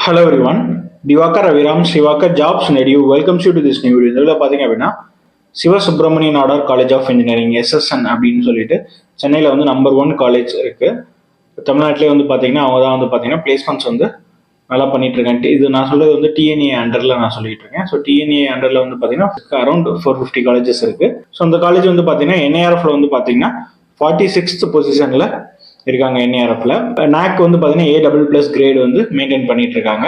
Hello everyone, Divakar Aviram, Sivakar Jobs and Edu welcomes you to this new video. இதில் பார்த்தீங்க அப்படின்னா Siva Subramaniya Nadar college of engineering SSN அப்படின்னு சொல்லிட்டு சென்னையில் வந்து நம்பர் 1 காலேஜ் இருக்கு. தமிழ்நாட்டிலே வந்து பார்த்தீங்கன்னா அவங்க தான் வந்து பார்த்தீங்கன்னா பிளேஸ்மெண்ட்ஸ் வந்து நல்லா பண்ணிட்டு இருக்காங்க. இது நான் சொல்றது வந்து டிஎன்ஏ அண்டரில் நான் சொல்லிட்டு இருக்கேன். ஸோ டிஎன்ஏ அண்டரில் வந்து பார்த்தீங்கன்னா அரௌண்ட் 450 காலேஜஸ் இருக்கு. ஸோ அந்த காலேஜ் வந்து பார்த்தீங்கன்னா என்ஐஆர்எஃப்ல வந்து பார்த்தீங்கன்னா 46th பொசிஷன்ல இருக்காங்க. என்ஏஆர்எஃப்ல நாக் வந்து பார்த்தீங்கன்னா A++ கிரேட் வந்து மெயின்டைன் பண்ணிட்டு இருக்காங்க.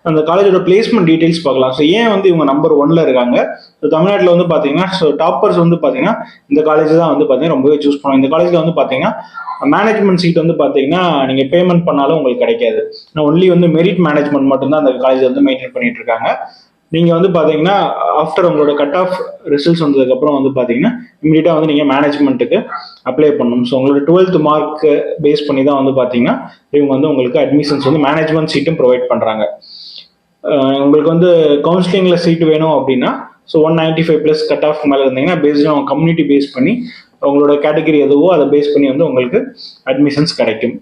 அந்த காலேஜோட பிளேஸ்மெண்ட் டீடைல்ஸ் பார்க்கலாம். ஸோ ஏன் வந்து இவங்க நம்பர் 1ல இருக்காங்க? ஸோ தமிழ்நாட்டில் வந்து பார்த்தீங்கன்னா ஸோ டாப்பர்ஸ் வந்து பார்த்தீங்கன்னா இந்த காலேஜ் தான் வந்து பார்த்தீங்கன்னா ரொம்பவே சூஸ் பண்ணுவோம். இந்த காலேஜில் வந்து பார்த்தீங்கன்னா மேனேஜ்மெண்ட் சீட் வந்து பார்த்தீங்கன்னா நீங்கள் பேமெண்ட் பண்ணாலும் உங்களுக்கு கிடைக்காது. ஒன்லி வந்து மெரிட் மேனேஜ்மெண்ட் மட்டும்தான் அந்த காலேஜ் வந்து மெயின்டைன் பண்ணிட்டு இருக்காங்க. நீங்கள் வந்து பார்த்தீங்கன்னா ஆஃப்டர் உங்களோட கட் ஆஃப் ரிசல்ட்ஸ் வந்ததுக்கப்புறம் வந்து பார்த்தீங்கன்னா இமீடியட்டாக வந்து நீங்கள் மேனேஜ்மெண்ட்டுக்கு அப்ளை பண்ணணும். ஸோ உங்களோட 12th மார்க் பேஸ் பண்ணி தான் வந்து பார்த்தீங்கன்னா இவங்க வந்து உங்களுக்கு அட்மிஷன்ஸ் வந்து மேனேஜ்மெண்ட் சீட்டும் ப்ரொவைட் பண்ணுறாங்க. உங்களுக்கு வந்து கவுன்சிலிங்கில் சீட் வேணும் அப்படின்னா ஸோ 195+ கட் ஆஃப் மேலே இருந்தீங்கன்னா பேஸ்ட் அவங்க கம்யூனிட்டி பேஸ் பண்ணி உங்களோட கேட்டகரி எதுவோ அதை பேஸ் பண்ணி வந்து உங்களுக்கு அட்மிஷன்ஸ் கிடைக்கும்.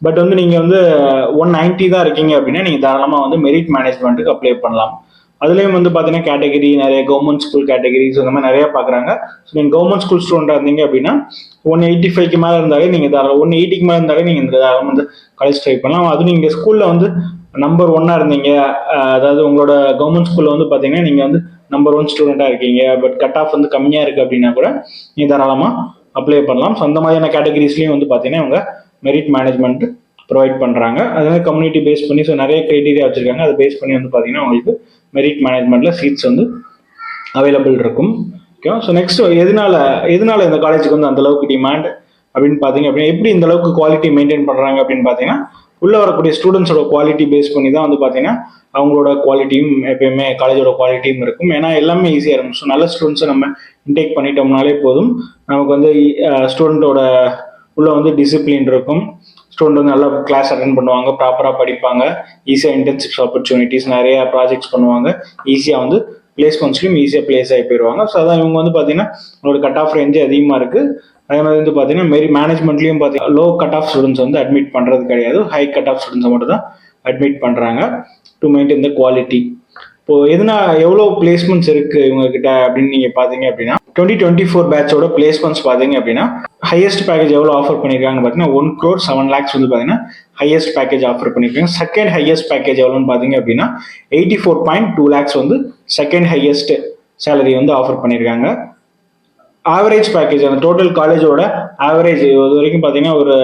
பட் வந்து நீங்கள் வந்து 190 தான் இருக்கீங்க அப்படின்னா நீங்கள் தாராளமாக வந்து மெரிட் மேனேஜ்மெண்ட்டுக்கு அப்ளை பண்ணலாம். அதுலேயும் வந்து பார்த்தீங்கன்னா கேட்டகரி நிறைய கவர்மெண்ட் ஸ்கூல் கேட்டகரிஸ் அந்த மாதிரி நிறைய பார்க்குறாங்க. ஸோ நீங்கள் கவர்மெண்ட் ஸ்கூல் ஸ்டூடெண்டாக இருந்தீங்க அப்படின்னா 185க்கு மேலே இருந்தாலே நீங்கள் தாராளம் 180க்கு மேலே இருந்தாலே நீங்கள் இந்த தாராளம் வந்து காலேஜ் ட்ரை பண்ணலாம். அதுவும் நீங்கள் ஸ்கூலில் வந்து நம்பர் 1 இருந்தீங்க, அதாவது உங்களோட கவர்மெண்ட் ஸ்கூலில் வந்து பார்த்தீங்கன்னா நீங்கள் வந்து நம்பர் 1 ஸ்டூடெண்டாக இருக்கீங்க, பட் கட் ஆஃப் வந்து கம்மியாக இருக்குது அப்படின்னா கூட நீங்கள் தாராளமாக அப்ளை பண்ணலாம். ஸோ அந்த மாதிரியான கேட்டகரிஸ்லையும் வந்து பார்த்தீங்கன்னா இவங்க மெரிட் மேனேஜ்மெண்ட் ப்ரொவைட் பண்ணுறாங்க. அதனால கம்யூனிட்டி பேஸ் பண்ணி ஸோ நிறைய க்ரைட்டீரியா வச்சுருக்காங்க. அதை பேஸ் பண்ணி வந்து பார்த்தீங்கன்னா உங்களுக்கு மெரிட் மேனேஜ்மெண்ட்ல சீட்ஸ் வந்து அவைலபிள் இருக்கும். ஓகே, ஸோ நெக்ஸ்ட் எதனால இந்த காலேஜுக்கு வந்து அந்த அளவுக்கு டிமாண்ட் அப்படின்னு பார்த்தீங்க அப்படின்னா எப்படி இந்த அளவுக்கு குவாலிட்டி மெயின்டைன் பண்ணுறாங்க அப்படின்னு பார்த்தீங்கன்னா உள்ள வரக்கூடிய ஸ்டூடெண்ட்ஸோட குவாலிட்டி பேஸ் பண்ணி தான் வந்து பார்த்தீங்கன்னா அவங்களோட குவாலிட்டியும் எப்பயுமே காலேஜோட குவாலிட்டியும் இருக்கும். ஏன்னா எல்லாமே ஈஸியாக இருக்கும். ஸோ நல்ல ஸ்டூடெண்ட்ஸை நம்ம இன்டேக் பண்ணிட்டோம்னாலே போதும், நமக்கு வந்து ஸ்டூடெண்ட்டோட உள்ள வந்து டிசிப்ளின் இருக்கும். ஸ்டூடெண்ட் வந்து நல்லா கிளாஸ் அட்டென்ட் பண்ணுவாங்க, ப்ராப்பராக படிப்பாங்க, ஈஸியாக இன்டர்ன்ஷிப்ஸ் ஆப்பர்ச்சுனிட்டிஸ் நிறைய ப்ராஜெக்ட்ஸ் பண்ணுவாங்க, ஈஸியாக வந்து பிளேஸ்மெண்ட்ஸ்லையும் ஈஸியாக பிளேஸ் ஆகி போயிடுவாங்க. ஸோ அதான் இவங்க வந்து பார்த்தீங்கன்னா உங்களோட கட் ஆஃப் ரேஞ்சு அதிகமாக இருக்குது. அதே மாதிரி வந்து பார்த்தீங்கன்னா மேனேஜ்மெண்ட்லையும் பார்த்தீங்கன்னா லோ கட் ஆஃப் ஸ்டூடெண்ட்ஸ் வந்து அட்மிட் பண்ணுறது கிடையாது, ஹை கட் ஆஃப் ஸ்டூடெண்ட்ஸை மட்டும் தான் அட்மிட் பண்ணுறாங்க டு மெயின்டைன் த குவாலிட்டி. இப்போ எவ்வளோ பிளேஸ்மெண்ட்ஸ் இருக்கு இவங்க கிட்ட அப்படின்னு நீங்க பாத்தீங்க அப்படின்னா 2024 பேட்சோட பிளேஸ்மெண்ட்ஸ் பாத்தீங்க அப்படின்னா ஹையஸ்ட் பேக்கேஜ் எவ்வளோ ஆஃபர் பண்ணிருக்காங்க பார்த்தீங்கன்னா 1,07 lakhs வந்து பார்த்தீங்கன்னா ஹையஸ்ட் பேக்கேஜ் ஆஃபர் பண்ணிருக்காங்க. செகண்ட் ஹையஸ்ட் பேக்கேஜ் எவ்வளோன்னு பார்த்தீங்க அப்படின்னா 84.2 lakhs வந்து செகண்ட் ஹையஸ்ட் சேலரி வந்து ஆஃபர் பண்ணியிருக்காங்க. ஆவரேஜ் பேக்கேஜ் அந்த டோட்டல் காலேஜோட ஆவரேஜ் இது வரைக்கும் பார்த்தீங்கன்னா ஒரு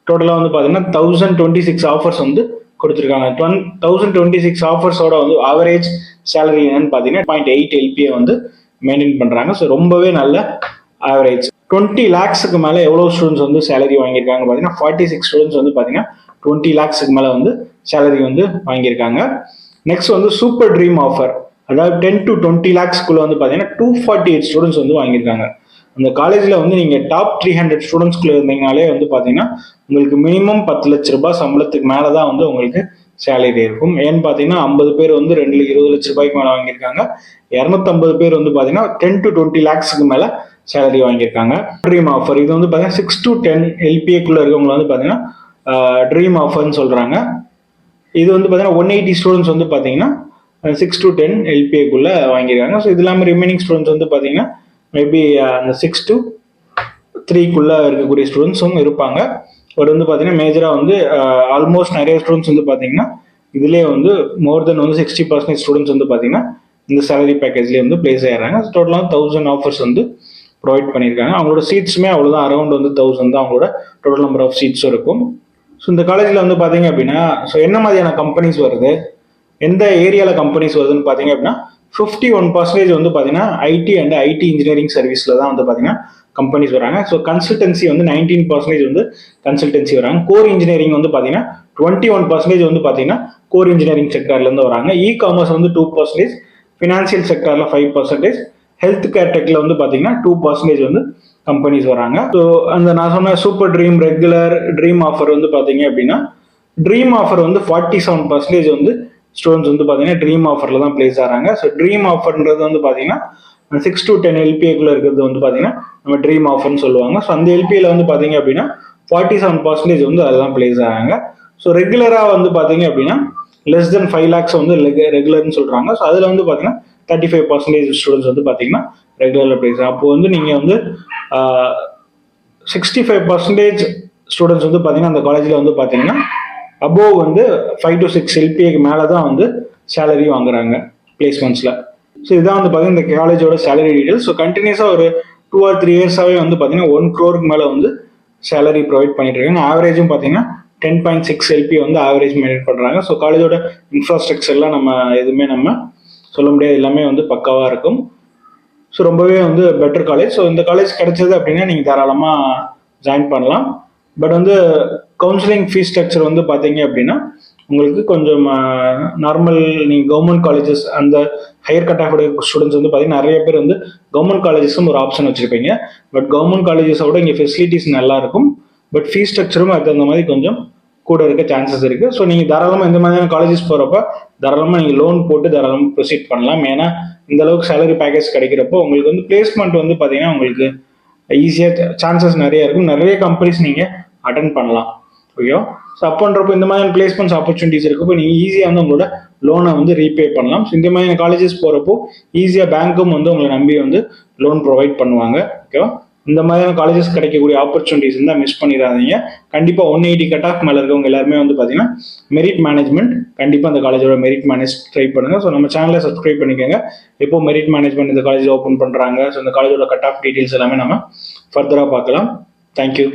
டோட்டலாக வந்து பார்த்தீங்கன்னா 1026 ஆஃபர்ஸ் வந்து கொடுத்துருக்காங்க. 1026 ஆஃபர்ஸோட வந்து ஆவரேஜ் சேலரி என்னன்னு பார்த்தீங்கன்னா 0.8 LPA வந்து மெயின்டைன் பண்ணுறாங்க. ஸோ ரொம்பவே நல்ல ஆவரேஜ். 20 lakhsக்கு மேலே எவ்வளோ ஸ்டூடெண்ட்ஸ் வந்து சேலரி வாங்கியிருக்காங்க பார்த்தீங்கன்னா 46 ஸ்டூடெண்ட்ஸ் வந்து பார்த்தீங்கன்னா 20 lakhsக்கு மேலே வந்து சேலரி வந்து வாங்கியிருக்காங்க. நெக்ஸ்ட் வந்து சூப்பர் ட்ரீம் ஆஃபர், அதாவது 10 to 20 lakhsக்குள்ள வந்து பார்த்தீங்கன்னா 248 ஸ்டூடெண்ட்ஸ் வந்து வாங்கியிருக்காங்க. அந்த காலேஜில் வந்து நீங்கள் டாப் 300 ஸ்டூடெண்ட்ஸ்குள்ளே இருந்தீங்கனாலே வந்து பார்த்தீங்கன்னா உங்களுக்கு மினிமம் 10 லட்ச ரூபாய் சம்பளத்துக்கு மேலே தான் வந்து உங்களுக்கு சேலரி இருக்கும். ஏன்னு பார்த்தீங்கன்னா 50 பேர் வந்து 20 லட்ச ரூபாய்க்கு மேலே வாங்கியிருக்காங்க, 250 பேர் வந்து பார்த்தீங்கன்னா 10 to 20 lakhsக்கு மேலே சேலரி வாங்கியிருக்காங்க. ட்ரீம் ஆஃபர் இது வந்து பார்த்தீங்கன்னா 6 to 10 LPAக்குள்ளே இருக்கவங்க வந்து பார்த்தீங்கன்னா ட்ரீம் ஆஃபர்னு சொல்கிறாங்க. இது வந்து பார்த்தீங்கன்னா 180 ஸ்டூடெண்ட்ஸ் வந்து பார்த்தீங்கன்னா 6 to 10 LPAக்குள்ளே வாங்கியிருக்காங்க. ஸோ இது இல்லாமல் ரிமைனிங் ஸ்டூடெண்ட்ஸ் வந்து பார்த்தீங்கன்னா மேபி அந்த 6 to 3க்குள்ளே இருக்கக்கூடிய ஸ்டூடெண்ட்ஸும் இருப்பாங்க. ஒரு வந்து பார்த்தீங்கன்னா மேஜராக வந்து ஆல்மோஸ்ட் நிறைய ஸ்டூடெண்ட்ஸ் வந்து பார்த்தீங்கன்னா இதுலேயே வந்து மோர் தென் வந்து 60% ஸ்டூடெண்ட்ஸ் வந்து பார்த்தீங்கன்னா இந்த சேலரி பேக்கேஜ்லேயே வந்து பிளேஸ் ஆகிறாங்க. டோட்டலாக 1000 ஆஃபர்ஸ் வந்து ப்ரொவைட் பண்ணியிருக்காங்க. அவங்களோட சீட்ஸுமே அவ்வளோதான், அரௌண்ட் வந்து 1000 தான் அவங்களோட டோட்டல் நம்பர் ஆஃப் சீட்ஸும் இருக்கும். ஸோ இந்த காலேஜில் வந்து பார்த்தீங்க அப்படின்னா ஸோ என்ன மாதிரியான கம்பெனிஸ் வருது, எந்த ஏரியாவில் கம்பெனிஸ் வருதுன்னு பார்த்தீங்க அப்படின்னா 51% வந்து பார்த்தீங்கன்னா ஐடி அண்ட் ஐடி இன்ஜினியரிங் சர்வீஸில் தான் வந்து பார்த்தீங்கன்னா கம்பெனிஸ் வராங்க. ஸோ கன்சல்டன்சி வந்து 19% வந்து கன்சல்டன்சி வராங்க. கோர் இன்ஜினியரிங் வந்து பார்த்தீங்கன்னா 21% வந்து பார்த்தீங்கன்னா கோர் இன்ஜினியரிங் செக்டர்லேருந்து வராங்க. இ காமர்ஸ் வந்து 2%, ஃபினான்சியல் செக்டரில் 5%, ஹெல்த் கேர் டெக்கில் வந்து பார்த்தீங்கன்னா 2% வந்து கம்பெனிஸ் வராங்க. ஸோ அந்த நான் சொன்ன super dream regular dream offer வந்து பார்த்தீங்க அப்படின்னா ட்ரீம் ஆஃபர் வந்து 47% வந்து ஸ்டூடெண்ட்ஸ் வந்து பார்த்தீங்கன்னா ட்ரீம் ஆஃபரில் தான் பிளேஸ் ஆகிறாங்க. ஸோ ட்ரீம் ஆஃபர்ன்றது வந்து பார்த்தீங்கன்னா 6 to 10 LPAக்குள்ளே இருக்கிறது வந்து பார்த்தீங்கன்னா நம்ம ட்ரீம் ஆஃபர்னு சொல்லுவாங்க. ஸோ அந்த LPAல வந்து பார்த்தீங்க அப்படின்னா 47% வந்து அதுதான் பிளேஸ் ஆகிறாங்க. ஸோ ரெகுலராக வந்து பார்த்தீங்க அப்படின்னா லெஸ் தென் 5 lakhs வந்து ரெகுலர்னு சொல்கிறாங்க. ஸோ அதில் வந்து பார்த்தீங்கன்னா 35% ஸ்டூடெண்ட்ஸ் வந்து பார்த்தீங்கன்னா ரெகுலரில் பிளேஸ். அப்போது வந்து நீங்கள் வந்து 65% ஸ்டூடெண்ட்ஸ் வந்து பார்த்தீங்கன்னா அந்த காலேஜில் வந்து பார்த்தீங்கன்னா அபோவ் வந்து 5 to 6 LPAக்கு மேலே தான் வந்து சேலரி வாங்குறாங்க பிளேஸ்மெண்ட்ஸில். ஸோ இதுதான் வந்து பார்த்தீங்கன்னா இந்த காலேஜோட சேலரி டீடைல்ஸ். ஸோ கண்டினியூஸாக ஒரு 2 or 3 yearsஸாகவே வந்து பார்த்தீங்கன்னா 1 crore மேலே வந்து சேலரி ப்ரொவைட் பண்ணிட்டு இருக்காங்க. ஆவரேஜும் பார்த்தீங்கன்னா 10.6 LP வந்து ஆவரேஜ் மெயின்டைன் பண்ணுறாங்க. ஸோ காலேஜோட இன்ஃப்ராஸ்ட்ரக்சர்லாம் நம்ம எதுவுமே நம்ம சொல்ல முடியாது, எல்லாமே வந்து பக்காவாக இருக்கும். ஸோ ரொம்பவே வந்து பெட்டர் காலேஜ். ஸோ இந்த காலேஜ் கிடைச்சது அப்படின்னா நீங்கள் தாராளமாக ஜாயின் பண்ணலாம். பட் வந்து கவுன்சிலிங் ஃபீஸ் ஸ்ட்ரக்சர் வந்து பார்த்தீங்க அப்படின்னா உங்களுக்கு கொஞ்சம் நார்மல் நீங்கள் கவர்மெண்ட் காலேஜஸ் அந்த ஹையர் கட் ஆஃப் ஸ்டூடெண்ட்ஸ் வந்து பார்த்தீங்கன்னா நிறைய பேர் வந்து கவர்மெண்ட் காலேஜஸும் ஒரு ஆப்ஷன் வச்சுருப்பீங்க. பட் கவர்மெண்ட் காலேஜஸோட இங்கே ஃபெசிலிட்டிஸ் நல்லா இருக்கும். பட் ஃபீஸ் ஸ்ட்ரக்சரும் அதுக்கு தகுந்த மாதிரி கொஞ்சம் கூட இருக்க சான்சஸ் இருக்குது. ஸோ நீங்கள் தாராளமாக இந்த மாதிரியான காலேஜஸ் போகிறப்ப தாராளமாக நீங்கள் லோன் போட்டு தாராளமாக ப்ரொசீட் பண்ணலாம். ஏன்னா இந்த அளவுக்கு சேலரி பேக்கேஜ் கிடைக்கிறப்போ உங்களுக்கு வந்து பிளேஸ்மெண்ட் வந்து பார்த்தீங்கன்னா உங்களுக்கு ஈஸியாக சான்சஸ் நிறைய இருக்கும். நிறைய கம்பெனிஸ் நீங்கள் அட்டென்ட் பண்ணலாம். ஓகேவா? ஸோ அப்போன்றப்போ இந்த மாதிரியான பிளேஸ்மெண்ட்ஸ் ஆப்பர்ச்சுனிட்டிஸ் இருக்கப்போ நீங்கள் ஈஸியாக வந்து உங்களோட லோனை வந்து ரீபே பண்ணலாம். ஸோ இந்த மாதிரியான காலேஜஸ் போகிறப்போ ஈஸியாக பேங்க்கும் வந்து உங்களை நம்பி வந்து லோன் ப்ரொவைட் பண்ணுவாங்க. ஓகேவா? இந்த மாதிரியான காலேஜஸ் கிடைக்கக்கூடிய ஆப்பர்ச்சுனிட்டிஸ் இருந்தால் மிஸ் பண்ணிடாதீங்க. கண்டிப்பாக 180 கட் ஆஃப் மேலே இருக்கவங்க எல்லாருமே வந்து பார்த்தீங்கன்னா மெரிட் மேனேஜ்மெண்ட் கண்டிப்பாக அந்த காலேஜோட மெரிட் மேனேஜ் ட்ரை பண்ணுங்கள். ஸோ நம்ம சேனலை சப்ஸ்கிரைப் பண்ணிக்கோங்க. எப்போ மெரிட் மேனேஜ்மெண்ட் இந்த காலேஜ் ஓப்பன் பண்ணுறாங்க, ஸோ இந்த காலேஜோட கட் ஆஃப் டீட்டெயில்ஸ் எல்லாமே நம்ம ஃபர்தராக பார்க்கலாம். தேங்க்யூ.